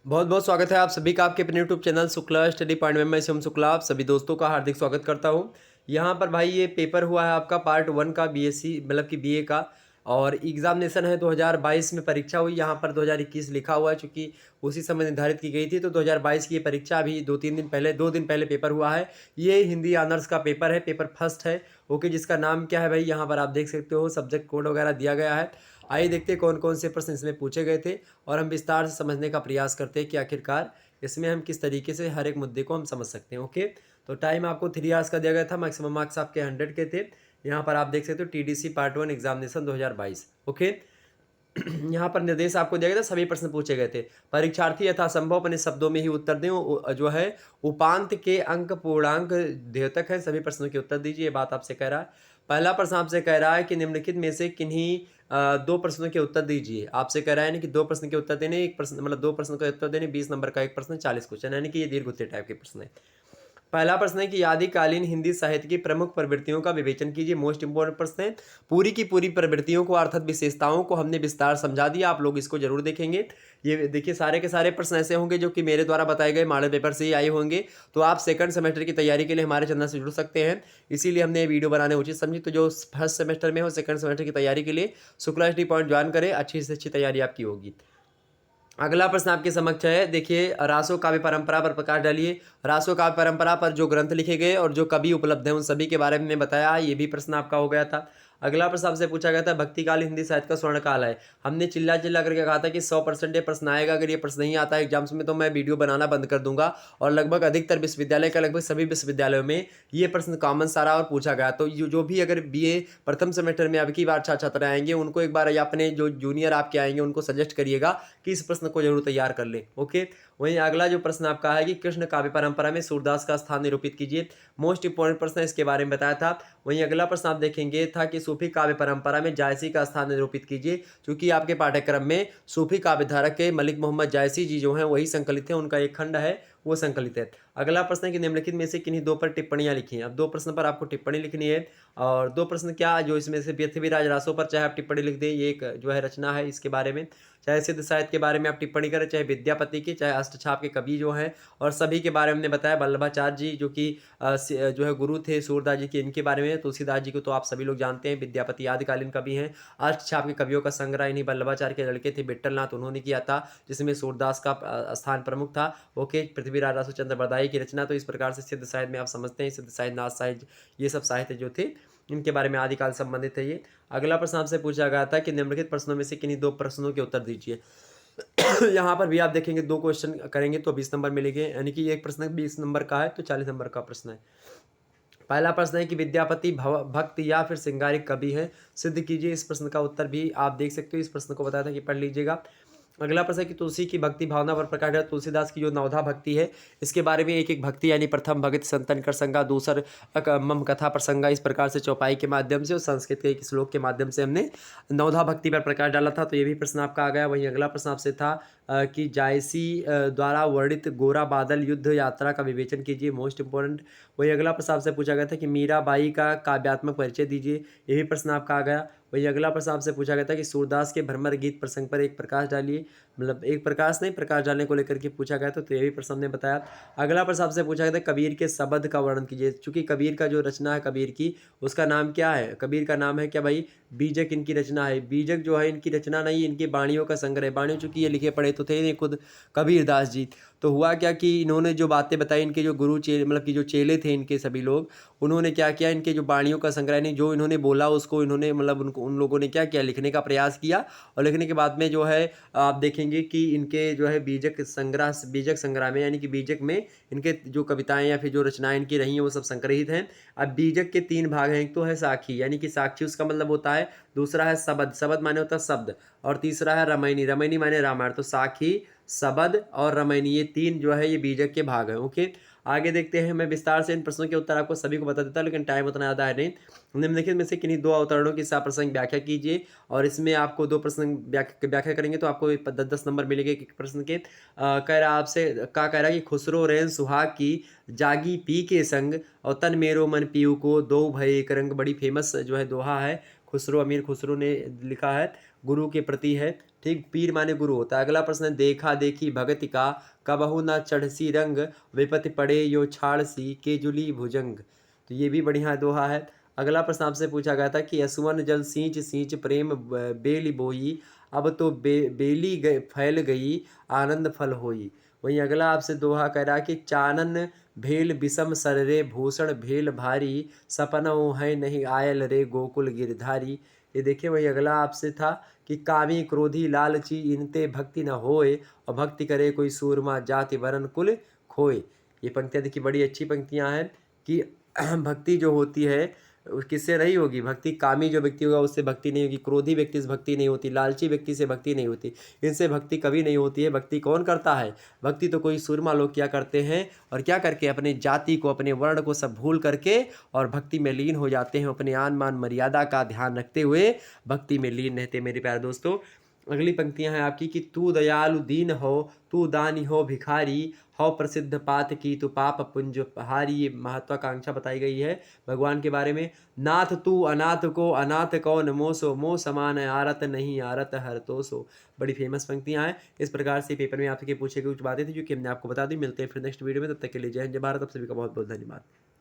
बहुत बहुत स्वागत है आप सभी का आपके अपने YouTube channel Shukla study point में। मैं शिवम शुक्ला आप सभी दोस्तों का हार्दिक स्वागत करता हूं। यहां पर भाई ये पेपर हुआ है आपका पार्ट 1 का बीएससी मतलब कि बीए का, और एग्जामिनेशन है 2022 में परीक्षा हुई। यहां पर 2021 लिखा हुआ है चूँकि उसी समय निर्धारित की गई थी, तो 2022 की ये परीक्षा अभी 2 दिन पहले पेपर हुआ है। ये हिंदी ऑनर्स का पेपर है, पेपर फर्स्ट है। ओके, जिसका नाम क्या है भाई यहाँ पर आप देख सकते हो, सब्जेक्ट कोड वगैरह दिया गया है। आइए देखते हैं कौन कौन से प्रश्न इसमें पूछे गए थे, और हम विस्तार से समझने का प्रयास करते हैं कि आखिरकार इसमें हम किस तरीके से हर एक मुद्दे को हम समझ सकते हैं। ओके, तो टाइम आपको 3 आवर्स का दिया गया था, मैक्सिमम मार्क्स आपके 100 के थे। यहाँ पर आप देख सकते हो टीडीसी पार्ट 1 एग्जामिनेशन 2022। ओके, यहाँ पर निर्देश आपको दिया गया था, सभी प्रश्न पूछे गए थे। परीक्षार्थी यथासंभव अपने शब्दों में ही उत्तर दें। जो है उपांत के अंक पूर्णांक द्योतक है, सभी प्रश्नों के उत्तर दीजिए, ये बात आपसे कह रहा है। पहला प्रश्न आपसे कह रहा है कि निम्नलिखित में से किन्हीं 2 प्रश्नों के उत्तर दीजिए। आपसे कह रहा है ना कि 2 प्रश्न के उत्तर देने, एक प्रश्न मतलब 2 प्रश्न का उत्तर देने, 20 नंबर का एक प्रश्न, 40 क्वेश्चन, यानी कि ये दीर्घ उत्तर टाइप के प्रश्न है। पहला प्रश्न है कि आदिकालीन हिंदी साहित्य की प्रमुख प्रवृत्तियों का विवेचन कीजिए। मोस्ट इंपोर्टेंट प्रश्न है। पूरी की पूरी प्रवृत्तियों को अर्थात विशेषताओं को हमने विस्तार समझा दिया, आप लोग इसको जरूर देखेंगे। ये देखिए सारे के सारे प्रश्न ऐसे होंगे जो कि मेरे द्वारा बताए गए मॉडल पेपर से ही आए होंगे। तो आप सेकंड सेमेस्टर की तैयारी के लिए हमारे चैनल से जुड़ सकते हैं, इसीलिए हमने ये वीडियो बनाने उचित समझी। तो जो फर्स्ट सेमेस्टर में हो, सेकंड सेमेस्टर की तैयारी के लिए शुक्ला स्टडी पॉइंट ज्वाइन करें, अच्छी से अच्छी तैयारी आपकी होगी। अगला प्रश्न आपके समक्ष है, देखिए रासो काव्य परंपरा पर प्रकाश डालिए। रासो काव्य परंपरा पर जो ग्रंथ लिखे गए और जो कवि उपलब्ध हैं उन सभी के बारे में बताया, ये भी प्रश्न आपका हो गया था। अगला प्रश्न आपसे पूछा गया था, भक्तिकाल हिंदी साहित्य का स्वर्ण काल है। हमने चिल्ला चिल्ला करके कहा था कि 100% ये प्रश्न आएगा। अगर ये प्रश्न नहीं आता है एग्जाम्स में तो मैं वीडियो बनाना बंद कर दूंगा। और लगभग अधिकतर विश्वविद्यालय का, लगभग सभी विश्वविद्यालयों में ये प्रश्न कॉमन सारा और पूछा गया। तो जो भी अगर बीए प्रथम सेमेस्टर में अब की बार छात्र आएंगे, उनको एक बार या अपने जो जूनियर आपके आएंगे उनको सजेस्ट करिएगा कि इस प्रश्न को जरूर तैयार कर ले। ओके, वहीं अगला जो प्रश्न आपका है कि कृष्ण काव्य परंपरा में सूरदास का स्थान निरूपित कीजिए। मोस्ट इंपॉर्टेंट प्रश्न है, इसके बारे में बताया था। वहीं अगला प्रश्न आप देखेंगे था कि सूफी काव्य परंपरा में जायसी का स्थान निरूपित कीजिए। क्योंकि आपके पाठ्यक्रम में सूफी काव्य धारक के मलिक मोहम्मद जायसी जी जो हैं वही संकलित हैं, उनका एक खंड है वो संकलित है। अगला प्रश्न है कि निम्नलिखित में से किन्हीं 2 पर टिप्पणियां लिखी हैं। अब 2 प्रश्न पर आपको टिप्पणी लिखनी है, और 2 प्रश्न क्या जो इसमें से पृथ्वीराज रासो पर चाहे आप टिप्पणी लिख दें, ये एक जो है रचना है इसके बारे में, चाहे सिद्ध साहित्य के बारे में आप टिप्पणी करें, चाहे विद्यापति की, चाहे अष्टछाप के कवि जो हैं, और सभी के बारे में हमने बताया। वल्लभाचार्य जी जो कि जो है गुरु थे सूरदास जी के, इनके बारे में। तुलसीदास जी को तो आप सभी लोग जानते हैं, विद्यापति आदिकालीन कवि हैं। अष्टछाप के कवियों का संग्रह इन्हीं वल्लभाचार्य के लड़के थे विट्ठलनाथ, उन्होंने किया था, जिसमें सूरदास का स्थान प्रमुख था। ओके, पृथ्वीराज रासोचंद्र बरदाई की रचना। तो इस प्रकार से सिद्ध साहित्य में आप समझते हैं, सिद्ध साहित्य, नाथ साहित्य, ये सब साहित्य जो थे इनके बारे में आदिकाल संबंधित है ये। अगला प्रश्न आपसे पूछा गया था कि निम्नलिखित प्रश्नों में से किन्हीं 2 प्रश्नों के उत्तर दीजिए। यहाँ पर भी आप देखेंगे 2 क्वेश्चन करेंगे तो 20 नंबर मिलेंगे, यानी कि एक प्रश्न 20 नंबर का है तो 40 नंबर का प्रश्न है। पहला प्रश्न है कि विद्यापति भक्त या फिर श्रृंगारिक कवि है, सिद्ध कीजिए। इस प्रश्न का उत्तर भी आप देख सकते हो, इस प्रश्न को बताया था कि पढ़ लीजिएगा। अगला प्रश्न है कि तुलसी की भक्ति भावना पर प्रकाश है। तुलसीदास की जो नवधा भक्ति है इसके बारे में एक एक भक्ति, यानी प्रथम भगत संतन कर संगा, दूसर मम कथा प्रसंगा, इस प्रकार से चौपाई के माध्यम से और संस्कृत के एक श्लोक के माध्यम से हमने नवधा भक्ति पर प्रकाश डाला था। तो ये भी प्रश्न आपका आ गया। वहीं अगला प्रश्न आपसे था कि जायसी द्वारा वर्णित गोरा बादल युद्ध यात्रा का विवेचन कीजिए। Most important. वही अगला प्रश्न आपसे पूछा गया था कि मीराबाई का काव्यात्मक परिचय दीजिए। ये भी प्रश्न आपका आ गया। वही अगला प्रश्न आपसे पूछा गया था कि सूरदास के भ्रमर गीत प्रसंग पर एक प्रकाश डालिए। मतलब एक प्रकाश नहीं, प्रकाश डालने को लेकर के पूछा गया था, तो ये भी प्रश्न हमने बताया। अगला प्रश्न आपसे पूछा गया था कबीर के शब्द का वर्णन कीजिए। चूंकि कबीर का जो रचना है कबीर की, उसका नाम क्या है? कबीर का नाम है क्या भाई? बीजक इनकी रचना है। बीजक जो है इनकी रचना नहीं, इनकी वाणियों का संग्रह है। वाणियों चूंकि ये लिखे पढ़े तो थे नहीं खुद कबीर दास जी। तो हुआ क्या कि इन्होंने जो बातें बताई, इनके जो गुरु चेले मतलब कि जो चेले थे इनके सभी लोग, उन्होंने क्या किया, इनके जो वाणियों का संग्रह नहीं, जो इन्होंने बोला उसको इन्होंने मतलब उनको उन लोगों ने क्या किया, लिखने का प्रयास किया। और लिखने के बाद में जो है आप देखेंगे कि इनके जो है बीजक संग्रह में, यानी कि बीजक में इनके जो कविताएं या फिर जो रचनाएं इनकी रही हैं वो सब संग्रहित हैं। अब बीजक के 3 भाग हैं। एक तो है साखी, यानी कि साक्षी उसका मतलब होता है, दूसरा है शबद, शबद माने होता है शब्द, और तीसरा है रमैनी, रमैनी माने रामायण। तो साखी, शबद और रमैनी, ये 3 जो है ये बीजक के भाग हैं। ओके, आगे देखते हैं। मैं विस्तार से इन प्रश्नों के उत्तर आपको सभी को बता देता हूं, लेकिन टाइम उतना ज़्यादा है नहीं। निम्नलिखित में से किन्हीं 2 अवतरणों की साप्रसंग व्याख्या कीजिए। और इसमें आपको 2 प्रश्न व्याख्या करेंगे तो आपको 10-10 नंबर मिलेंगे एक प्रश्न के। कह रहा आपसे कह रहा कि खुसरो रेन सुहाग की जागी पी के संग, और तन मेरो मन पीयू को दो भय एक रंग। बड़ी फेमस जो है दोहा है, खुसरो अमीर खुसरो ने लिखा है। गुरु के प्रति है। ठीक, पीर माने गुरु होता है। अगला प्रश्न है, देखा देखी भगति का कबहु न चढ़सी रंग, विपति पड़े यो छाड़सी के जुली भुजंग। तो ये भी बढ़िया दोहा है। अगला प्रश्न आपसे पूछा गया था कि असुवन जल सींच सींच प्रेम बेली बोई, अब तो बेली फैल गई आनंद फल होई। वहीं अगला आपसे दोहा कह रहा है कि चानन भेल विषम सर रे भूषण भेल भारी, सपनों है नहीं आयल रे गोकुल गिरधारी। ये देखिए, वही अगला आपसे था कि कामी क्रोधी लालची इनते भक्ति न होए, और भक्ति करे कोई सूरमा जाति वरन कुल खोए। ये पंक्तियाँ देखिए बड़ी अच्छी पंक्तियाँ हैं कि भक्ति जो होती है किससे नहीं होगी, भक्ति कामी जो व्यक्ति होगा उससे भक्ति नहीं होगी, क्रोधी व्यक्ति से भक्ति नहीं होती, लालची व्यक्ति से भक्ति नहीं होती, इनसे भक्ति कभी नहीं होती है। भक्ति कौन करता है? भक्ति तो कोई सूरमा लोग क्या करते हैं, और क्या करके अपने जाति को अपने वर्ण को सब भूल करके और भक्ति में लीन हो जाते हैं, अपने आन मान मर्यादा का ध्यान रखते हुए भक्ति में लीन रहते हैं। मेरे प्यारे दोस्तों, अगली पंक्तियां हैं आपकी कि तू दयालु दीन हो, तू दानी हो भिखारी, हो प्रसिद्ध पात की तू पाप पुंज हारी। ये महत्वाकांक्षा बताई गई है भगवान के बारे में। नाथ तू अनाथ को अनाथ कौन मोसो, मोह समान आरत नहीं आरत हर तो सो। बड़ी फेमस पंक्तियां हैं। इस प्रकार से पेपर में आपसे पूछे गए कुछ बातें थी जो कि हमने आपको बता दी। मिलते हैं फिर नेक्स्ट वीडियो में, तब तक के लिए जय हिंद जय भारत। आप सभी का बहुत बहुत धन्यवाद।